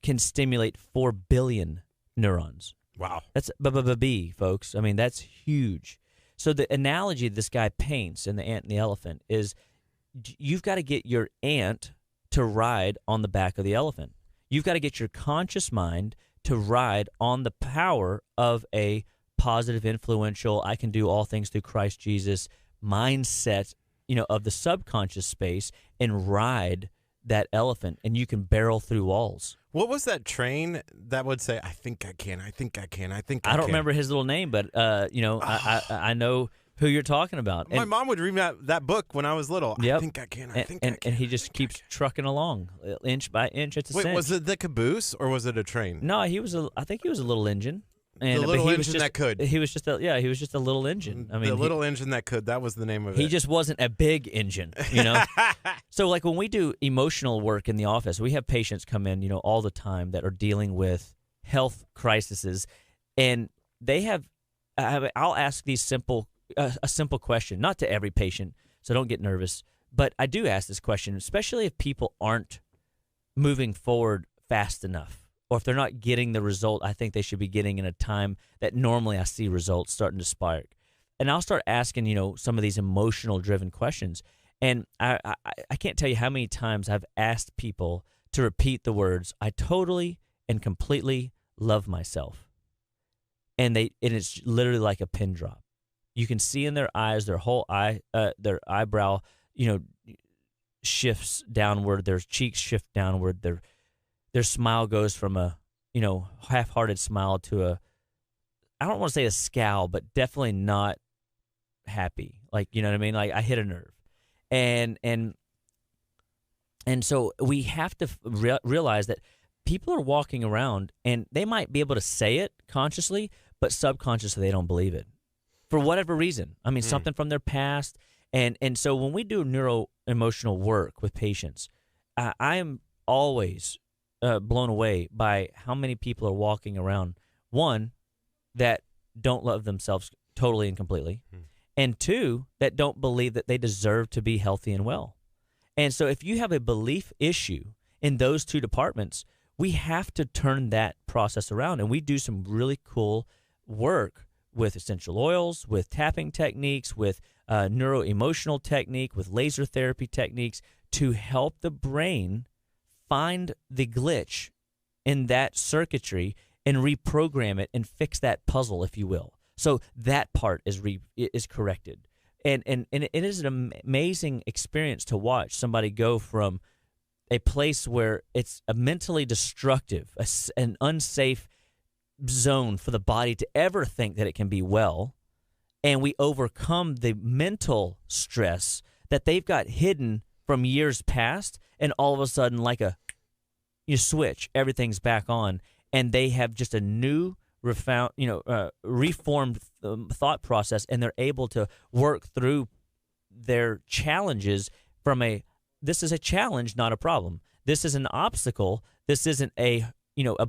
can stimulate 4 billion neurons. Wow. That's B, folks. I mean, that's huge. So the analogy this guy paints in The Ant and the Elephant is you've got to get your ant to ride on the back of the elephant. You've got to get your conscious mind to ride on the power of a positive, influential, I can do all things through Christ Jesus mindset, of the subconscious space and ride that elephant, and you can barrel through walls. What was that train that would say, I think I can, I think I can, I think I can? I don't remember his little name, but, I know who you're talking about. My mom would read that book when I was little. Yep. I think I can, I think I can. And he just keeps trucking along, inch by inch. It's a cinch. Wait, was it the caboose or was it a train? No, I think he was a little engine. And, the little he engine was just, that could. He was just a little engine. I mean, the little engine that could. That was the name of it. He just wasn't a big engine, So like when we do emotional work in the office, we have patients come in, all the time that are dealing with health crises, and they have. I'll ask these a simple question, not to every patient, so don't get nervous. But I do ask this question, especially if people aren't moving forward fast enough, or if they're not getting the result I think they should be getting in a time that normally I see results starting to spark. And I'll start asking, some of these emotional-driven questions. And I can't tell you how many times I've asked people to repeat the words, I totally and completely love myself. And it's literally like a pin drop. You can see in their eyes, their whole their eyebrow, shifts downward. Their cheeks shift downward. Their smile goes from a, half-hearted smile to I don't want to say a scowl, but definitely not happy. Like, you know what I mean? Like, I hit a nerve. And so we have to realize that people are walking around and they might be able to say it consciously, but subconsciously they don't believe it for whatever reason. I mean, something from their past. And so when we do neuro-emotional work with patients, I am always blown away by how many people are walking around, one, that don't love themselves totally and completely, and two, that don't believe that they deserve to be healthy and well. And so if you have a belief issue in those two departments, we have to turn that process around. And we do some really cool work with essential oils, with tapping techniques, with neuro-emotional technique, with laser therapy techniques to help the brain find the glitch in that circuitry and reprogram it and fix that puzzle, if you will. So that part is corrected. And it is an amazing experience to watch somebody go from a place where it's a mentally destructive, an unsafe zone for the body to ever think that it can be well, and we overcome the mental stress that they've got hidden from years past, and all of a sudden, like you switch, everything's back on, and they have just a new, reformed thought process, and they're able to work through their challenges from this is a challenge, not a problem. This is an obstacle. This isn't a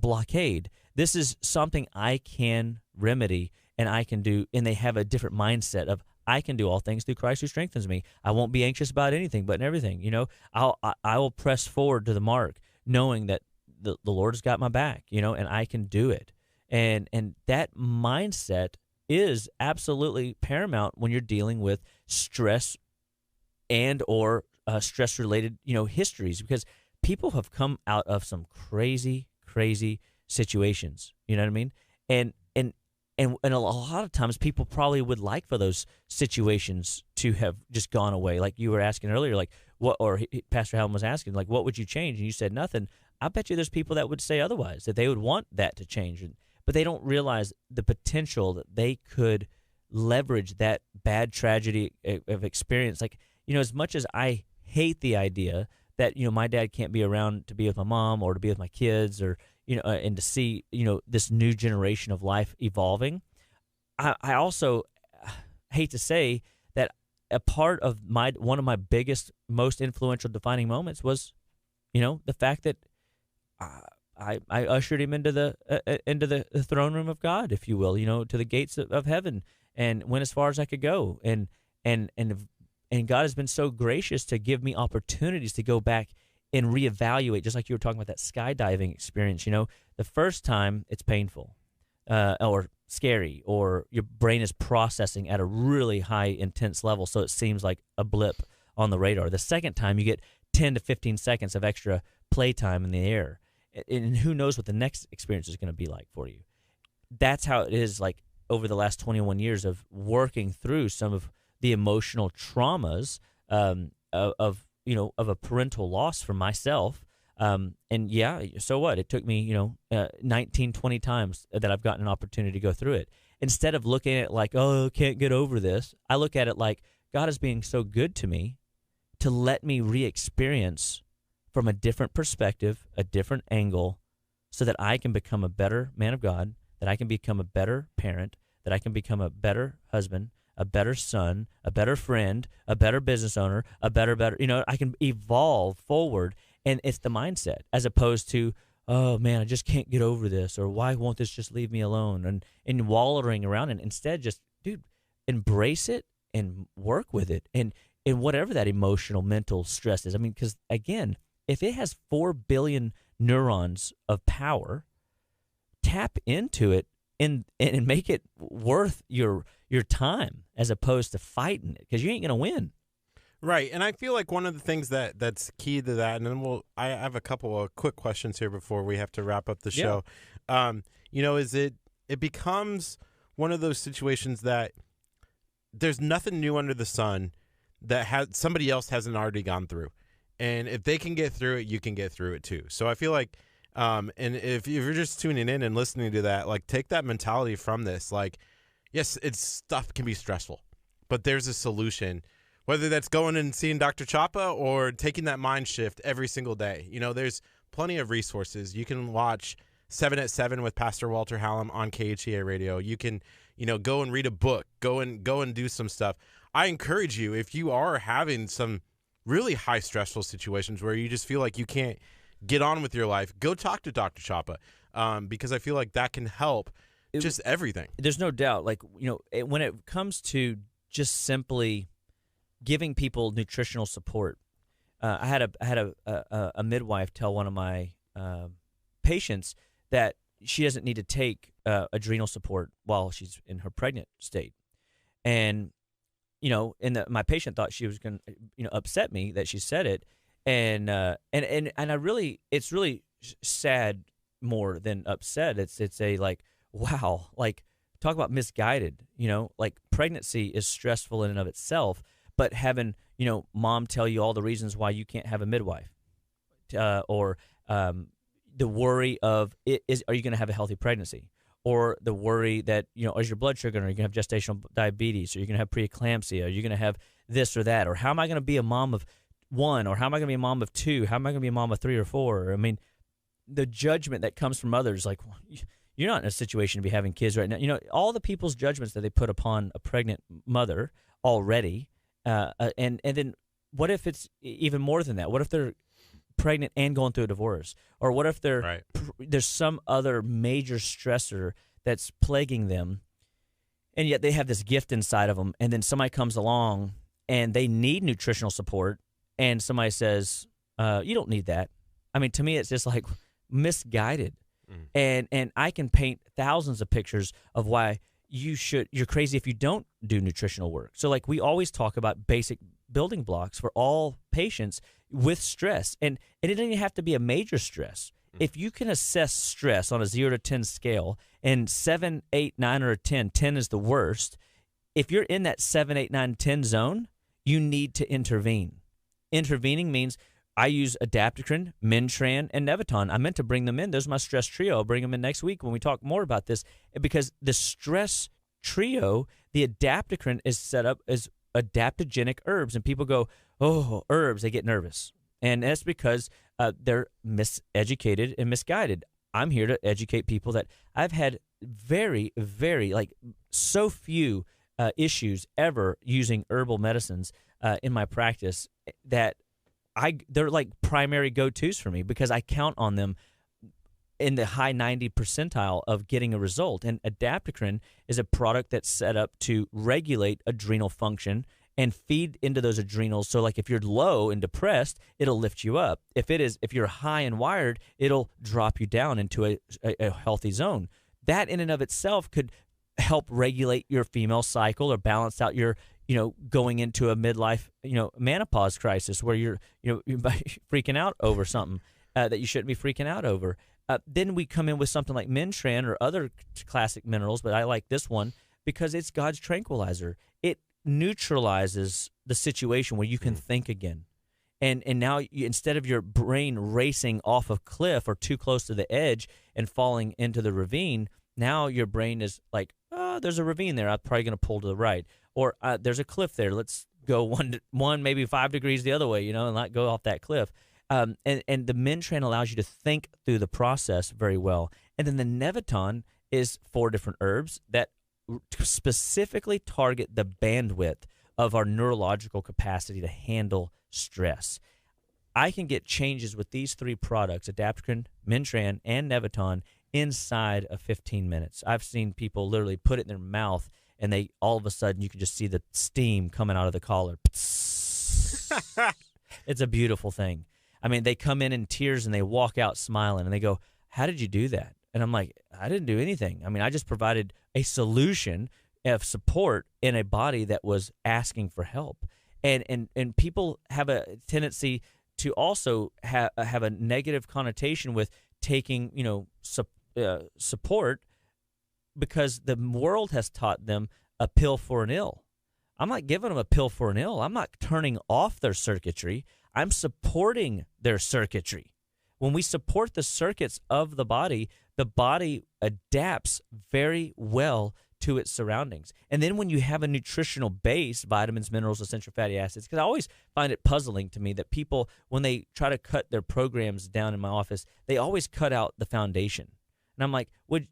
blockade. This is something I can remedy and I can do, and they have a different mindset of, I can do all things through Christ who strengthens me. I won't be anxious about anything, but in everything, I will press forward to the mark, knowing that the Lord has got my back, and I can do it. And that mindset is absolutely paramount when you're dealing with stress and or stress-related, histories, because people have come out of some crazy situations. You know what I mean? And a lot of times people probably would like for those situations to have just gone away. Like you were asking earlier, like what, or Pastor Hallam was asking, like, what would you change? And you said nothing. I bet you there's people that would say otherwise, that they would want that to change. But they don't realize the potential that they could leverage that bad tragedy of experience. Like, as much as I hate the idea that, my dad can't be around to be with my mom or to be with my kids, or, and to see, this new generation of life evolving, I also hate to say that a part of one of my biggest, most influential defining moments was, the fact that I ushered him into the throne room of God, if you will, to the gates of heaven, and went as far as I could go. And God has been so gracious to give me opportunities to go back and reevaluate, just like you were talking about that skydiving experience. The first time it's painful or scary, or your brain is processing at a really high, intense level, so it seems like a blip on the radar. The second time you get 10 to 15 seconds of extra playtime in the air. And who knows what the next experience is going to be like for you. That's how it is, like, over the last 21 years of working through some of the emotional traumas of a parental loss for myself. And yeah, so what? It took me, 19, 20 times that I've gotten an opportunity to go through it. Instead of looking at it like, oh, can't get over this, I look at it like, God is being so good to me to let me re-experience from a different perspective, a different angle, so that I can become a better man of God, that I can become a better parent, that I can become a better husband, a better son, a better friend, a better business owner, a better, I can evolve forward. And it's the mindset, as opposed to, oh man, I just can't get over this, or why won't this just leave me alone? And wallowing around, and instead just, dude, embrace it and work with it. And whatever that emotional, mental stress is. I mean, because again, if it has 4 billion neurons of power, tap into it and make it worth your time, as opposed to fighting it, because you ain't going to win. Right, and I feel like one of the things that's key to that, and then I have a couple of quick questions here before we have to wrap up the show. Is it becomes one of those situations that there's nothing new under the sun that somebody else hasn't already gone through. And if they can get through it, you can get through it too. So I feel like, and if you're just tuning in and listening to that, like, take that mentality from this. Like, yes, stuff can be stressful, but there's a solution, whether that's going and seeing Dr. Chapa or taking that mind shift every single day. You know, there's plenty of resources. You can watch 7 at 7 with Pastor Walter Hallam on KHEA Radio. You can, go and read a book, go and do some stuff. I encourage you, if you are having some really high stressful situations where you just feel like you can't get on with your life, go talk to Dr. Chapa, because I feel like that can help just everything. There's no doubt. Like, when it comes to just simply giving people nutritional support, I had a midwife tell one of my patients that she doesn't need to take adrenal support while she's in her pregnant state. And my patient thought she was going to, upset me that she said it, and I really, it's really sad more than upset. It's a like, wow, like, talk about misguided. Like, pregnancy is stressful in and of itself, but having mom tell you all the reasons why you can't have a midwife, or the worry of are you going to have a healthy pregnancy? Or the worry that, is your blood sugar, are you going to have gestational diabetes, or you're going to have preeclampsia, are you going to have this or that, or how am I going to be a mom of 1, or how am I going to be a mom of 2, how am I going to be a mom of 3 or 4? I mean, the judgment that comes from others, like, you're not in a situation to be having kids right now. All the people's judgments that they put upon a pregnant mother already, and then what if it's even more than that? What if they're pregnant and going through a divorce? Or what if there's some other major stressor that's plaguing them, and yet they have this gift inside of them, and then somebody comes along and they need nutritional support, and somebody says, you don't need that. I mean, to me, it's just like misguided. And I can paint thousands of pictures of why you're crazy if you don't do nutritional work. So, like, we always talk about basic building blocks for all patients with stress, and it doesn't even have to be a major stress. If you can assess stress on a 0 to 10 scale, and 7, 8, 9, or a 10 is the worst, if you're in that 7, 8, 9, 10 zone, you need to intervene. Intervening means I use adaptocrine, Mintran, and Neviton. I meant to bring them in. Those are my stress trio. I'll bring them in next week when we talk more about this, because the stress trio, the adaptocrine is set up as adaptogenic herbs, and people go, oh, herbs, they get nervous. And that's because they're miseducated and misguided. I'm here to educate people that I've had very, very, like, so few issues ever using herbal medicines in my practice that they're like primary go-tos for me, because I count on them in the high 90 percentile of getting a result. And adaptocrine is a product that's set up to regulate adrenal function and feed into those adrenals. So, like, if you're low and depressed, it'll lift you up. If you're high and wired, it'll drop you down into a healthy zone. That in and of itself could help regulate your female cycle, or balance out your, going into a midlife, menopause crisis where you're freaking out over something that you shouldn't be freaking out over. Then we come in with something like Mintran or other classic minerals, but I like this one because it's God's tranquilizer. It neutralizes the situation where you can think again. And now instead of your brain racing off a cliff or too close to the edge and falling into the ravine, now your brain is like, oh, there's a ravine there. I'm probably going to pull to the right. Or there's a cliff there. Let's go one, maybe 5 degrees the other way, and not go off that cliff. And the Mintran allows you to think through the process very well. And then the Neviton is 4 different herbs that specifically target the bandwidth of our neurological capacity to handle stress. I can get changes with these 3 products, adaptocrine, Mintran, and Neviton, inside of 15 minutes. I've seen people literally put it in their mouth, and they all of a sudden you can just see the steam coming out of the collar. It's a beautiful thing. I mean, they come in tears and they walk out smiling, and they go, how did you do that? And I'm like, I didn't do anything. I mean, I just provided a solution of support in a body that was asking for help. And people have a tendency to also have a negative connotation with taking, support, because the world has taught them a pill for an ill. I'm not giving them a pill for an ill. I'm not turning off their circuitry. I'm supporting their circuitry. When we support the circuits of the body adapts very well to its surroundings. And then when you have a nutritional base, vitamins, minerals, essential fatty acids, because I always find it puzzling to me that people, when they try to cut their programs down in my office, they always cut out the foundation. And I'm like, do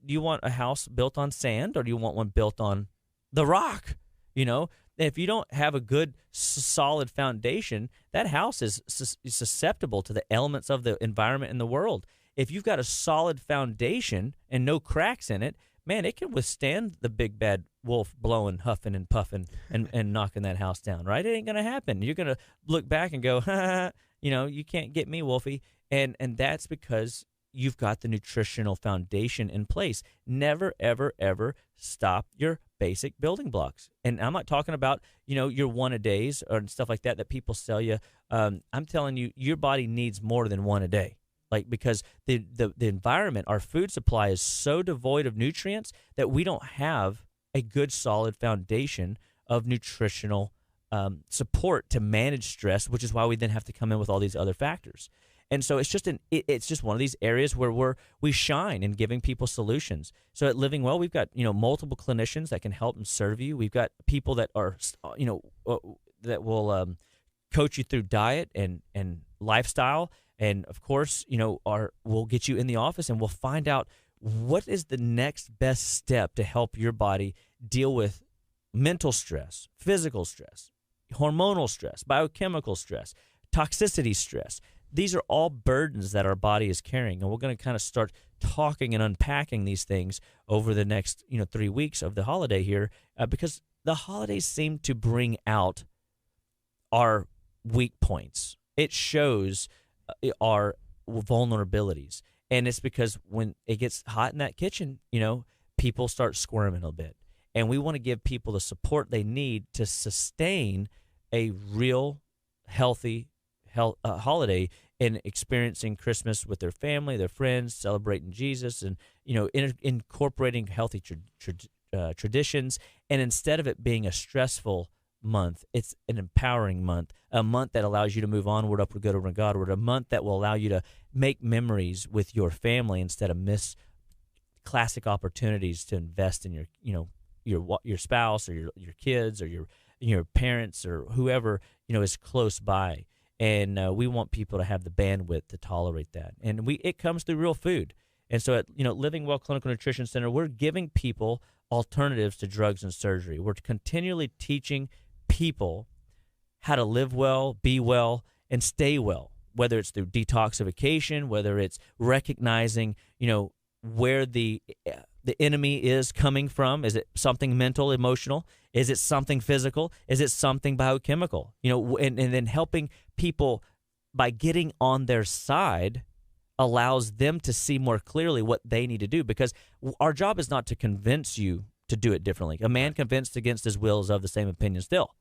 you want a house built on sand, or do you want one built on the rock? You know, if you don't have a good, solid foundation, that house is susceptible to the elements of the environment in the world. If you've got a solid foundation and no cracks in it, man, it can withstand the big bad wolf blowing, huffing, and puffing and knocking that house down, right? It ain't going to happen. You're going to look back and go, you know, you can't get me, Wolfie. And that's because you've got the nutritional foundation in place. Never, ever, ever stop your basic building blocks. And I'm not talking about, you know, your one-a-days or stuff like that people sell you. I'm telling you, your body needs more than one a day. Like, because the environment, our food supply is so devoid of nutrients that we don't have a good, solid foundation of nutritional support to manage stress, which is why we then have to come in with all these other factors. And so it's just one of these areas where we shine in giving people solutions. So at Living Well, we've got, you know, multiple clinicians that can help and serve you. We've got people that are, you know, that will coach you through diet and lifestyle. And of course, you know, we'll get you in the office and we'll find out what is the next best step to help your body deal with mental stress, physical stress, hormonal stress, biochemical stress, toxicity stress. These are all burdens that our body is carrying, and we're going to kind of start talking and unpacking these things over the next, you know, 3 weeks of the holiday here, because the holidays seem to bring out our weak points. It shows our vulnerabilities. And it's because when it gets hot in that kitchen, you know, people start squirming a bit. And we want to give people the support they need to sustain a real healthy holiday and experiencing Christmas with their family, their friends, celebrating Jesus, and, you know, incorporating healthy traditions. And instead of it being a stressful month, it's an empowering month, a month that allows you to move onward, upward, good, over, and Godward, a month that will allow you to make memories with your family instead of miss classic opportunities to invest in your, you know, your spouse or your kids or your parents or whoever, you know, is close by. And we want people to have the bandwidth to tolerate that. And it comes through real food. And so at, you know, Living Well Clinical Nutrition Center, we're giving people alternatives to drugs and surgery. We're continually teaching people how to live well, be well, and stay well, whether it's through detoxification, whether it's recognizing, you know, where the enemy is coming from. Is it something mental, emotional? Is it something physical? Is it something biochemical? You know, and then helping people by getting on their side allows them to see more clearly what they need to do, because our job is not to convince you to do it differently. A man convinced against his will is of the same opinion still.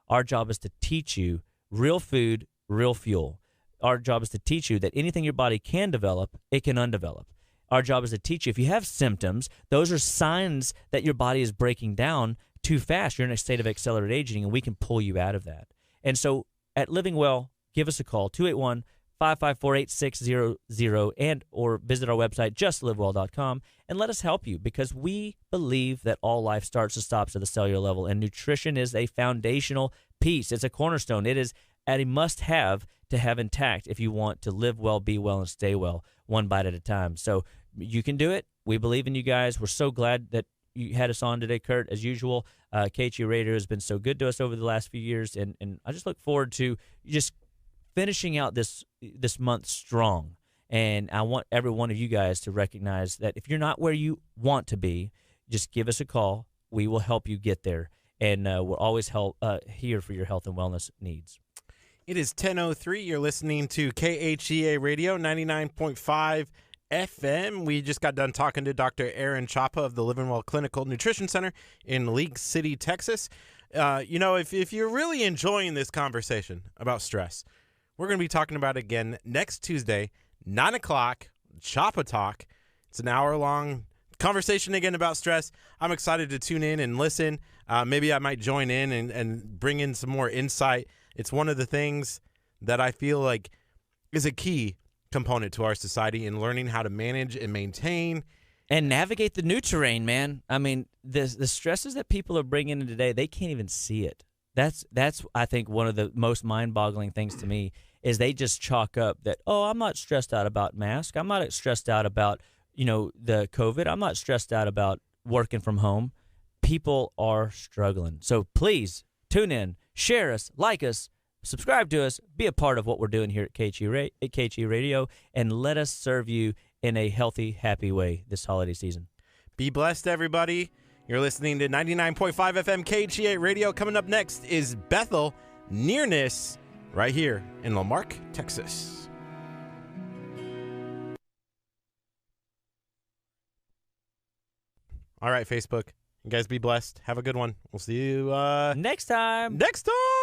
Our job is to teach you real food, real fuel. Our job is to teach you that anything your body can develop, it can undevelop. Our job is to teach you if you have symptoms, those are signs that your body is breaking down too fast. You're in a state of accelerated aging, and we can pull you out of that. And so at Living Well, give us a call, 281-554-8600, and or visit our website, justlivewell.com, and let us help you, because we believe that all life starts and stops at the cellular level, and nutrition is a foundational piece. It's a cornerstone. It is a must-have to have intact if you want to live well, be well, and stay well, one bite at a time. So you can do it. We believe in you guys. We're so glad that you had us on today, Kurt, as usual. KHEA Radio has been so good to us over the last few years, and I just look forward to just finishing out this month strong. And I want every one of you guys to recognize that if you're not where you want to be, just give us a call. We will help you get there, and we're always here for your health and wellness needs. It is 10:03. You're listening to KHEA Radio 99.5 FM. We just got done talking to Dr. Aaron Chapa of the Living Well Clinical Nutrition Center in League City, Texas. You know, if you're really enjoying this conversation about stress, we're going to be talking about it again next Tuesday, 9 o'clock, Chapa Talk. It's an hour-long conversation again about stress. I'm excited to tune in and listen. Maybe I might join in and bring in some more insight. It's one of the things that I feel like is a key component to our society in learning how to manage and maintain and navigate the new terrain, man. I mean, the stresses that people are bringing in today, they can't even see it. That's I think one of the most mind-boggling things to me is they just chalk up that, oh, I'm not stressed out about mask. I'm not stressed out about, the COVID. I'm not stressed out about working from home. People are struggling. So please tune in, share us, like us, subscribe to us, be a part of what we're doing here at KHEA Radio, and let us serve you in a healthy, happy way this holiday season. Be blessed, everybody. You're listening to 99.5 FM KHEA Radio. Coming up next is Bethel Nearness right here in Lamarck, Texas. All right, Facebook. You guys be blessed. Have a good one. We'll see you next time. Next time.